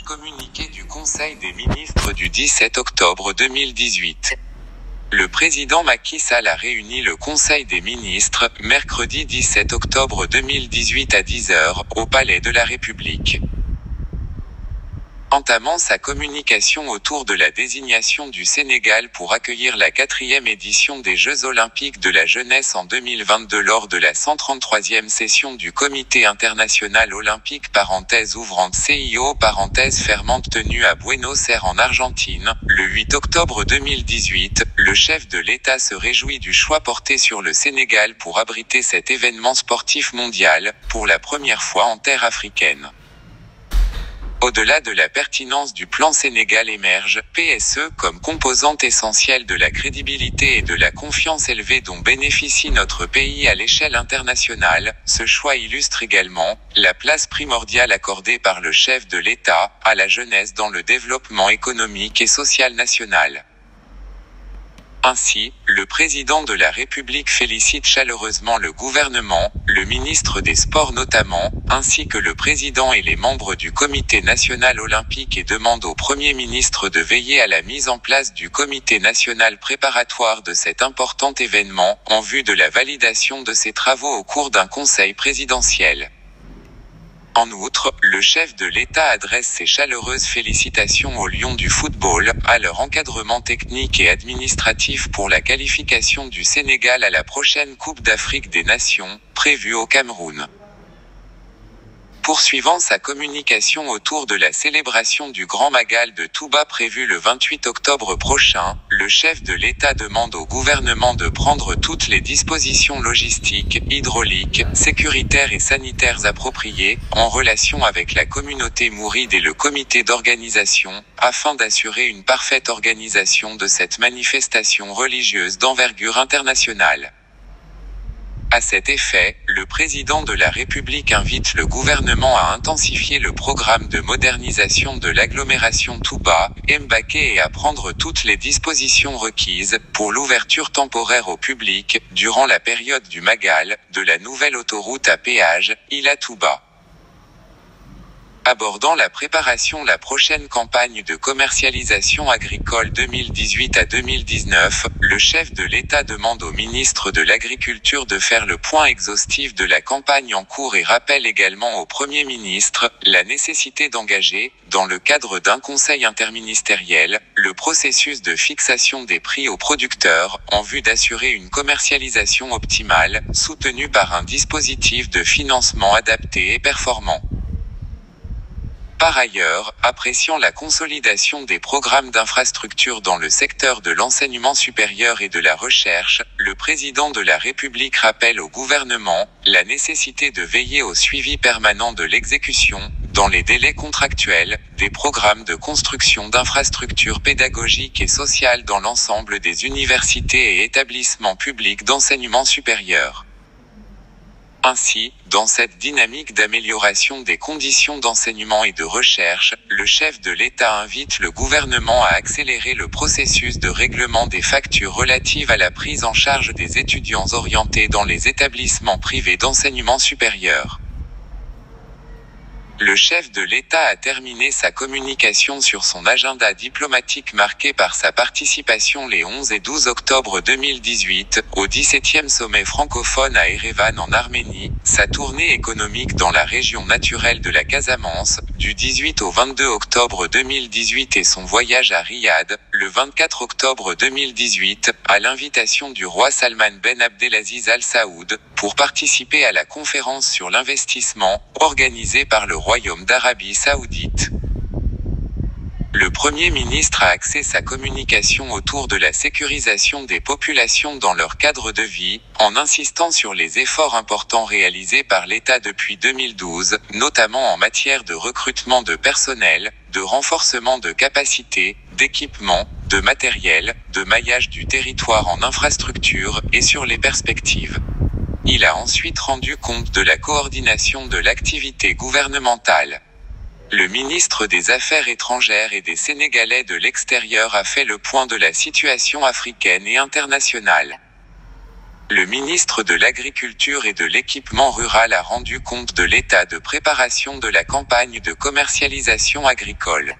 Communiqué du Conseil des ministres du 17 octobre 2018. Le président Macky Sall a réuni le Conseil des ministres, mercredi 17 octobre 2018 à 10 h, au Palais de la République. Entamant sa communication autour de la désignation du Sénégal pour accueillir la 4e édition des Jeux Olympiques de la jeunesse en 2022 lors de la 133e session du Comité international olympique (CIO) tenue à Buenos Aires en Argentine, le 8 octobre 2018, le chef de l'État se réjouit du choix porté sur le Sénégal pour abriter cet événement sportif mondial, pour la première fois en terre africaine. Au-delà de la pertinence du plan Sénégal émerge, PSE, comme composante essentielle de la crédibilité et de la confiance élevée dont bénéficie notre pays à l'échelle internationale, ce choix illustre également la place primordiale accordée par le chef de l'État à la jeunesse dans le développement économique et social national. Ainsi, le président de la République félicite chaleureusement le gouvernement, le ministre des Sports notamment, ainsi que le président et les membres du Comité national olympique et demande au Premier ministre de veiller à la mise en place du Comité national préparatoire de cet important événement, en vue de la validation de ses travaux au cours d'un conseil présidentiel. En outre, le chef de l'État adresse ses chaleureuses félicitations aux Lions du football, à leur encadrement technique et administratif pour la qualification du Sénégal à la prochaine Coupe d'Afrique des Nations, prévue au Cameroun. Poursuivant sa communication autour de la célébration du Grand Magal de Touba prévue le 28 octobre prochain, le chef de l'État demande au gouvernement de prendre toutes les dispositions logistiques, hydrauliques, sécuritaires et sanitaires appropriées, en relation avec la communauté mouride et le comité d'organisation, afin d'assurer une parfaite organisation de cette manifestation religieuse d'envergure internationale. À cet effet, le président de la République invite le gouvernement à intensifier le programme de modernisation de l'agglomération Touba-Mbacké et à prendre toutes les dispositions requises pour l'ouverture temporaire au public, durant la période du Magal, de la nouvelle autoroute à péage, Ila-Touba. Abordant la préparation la prochaine campagne de commercialisation agricole 2018 à 2019, le chef de l'État demande au ministre de l'Agriculture de faire le point exhaustif de la campagne en cours et rappelle également au Premier ministre la nécessité d'engager, dans le cadre d'un conseil interministériel, le processus de fixation des prix aux producteurs, en vue d'assurer une commercialisation optimale, soutenue par un dispositif de financement adapté et performant. Par ailleurs, appréciant la consolidation des programmes d'infrastructure dans le secteur de l'enseignement supérieur et de la recherche, le président de la République rappelle au gouvernement la nécessité de veiller au suivi permanent de l'exécution, dans les délais contractuels, des programmes de construction d'infrastructures pédagogiques et sociales dans l'ensemble des universités et établissements publics d'enseignement supérieur. Ainsi, dans cette dynamique d'amélioration des conditions d'enseignement et de recherche, le chef de l'État invite le gouvernement à accélérer le processus de règlement des factures relatives à la prise en charge des étudiants orientés dans les établissements privés d'enseignement supérieur. Le chef de l'État a terminé sa communication sur son agenda diplomatique marqué par sa participation les 11 et 12 octobre 2018 au 17e sommet francophone à Erevan en Arménie, sa tournée économique dans la région naturelle de la Casamance, du 18 au 22 octobre 2018 et son voyage à Riyad, le 24 octobre 2018, à l'invitation du roi Salman Ben Abdelaziz Al Saoud, pour participer à la conférence sur l'investissement, organisée par le Royaume d'Arabie Saoudite. Le Premier ministre a axé sa communication autour de la sécurisation des populations dans leur cadre de vie, en insistant sur les efforts importants réalisés par l'État depuis 2012, notamment en matière de recrutement de personnel, de renforcement de capacités, d'équipement, de matériel, de maillage du territoire en infrastructures, et sur les perspectives. Il a ensuite rendu compte de la coordination de l'activité gouvernementale. Le ministre des Affaires étrangères et des Sénégalais de l'extérieur a fait le point de la situation africaine et internationale. Le ministre de l'Agriculture et de l'Équipement rural a rendu compte de l'état de préparation de la campagne de commercialisation agricole.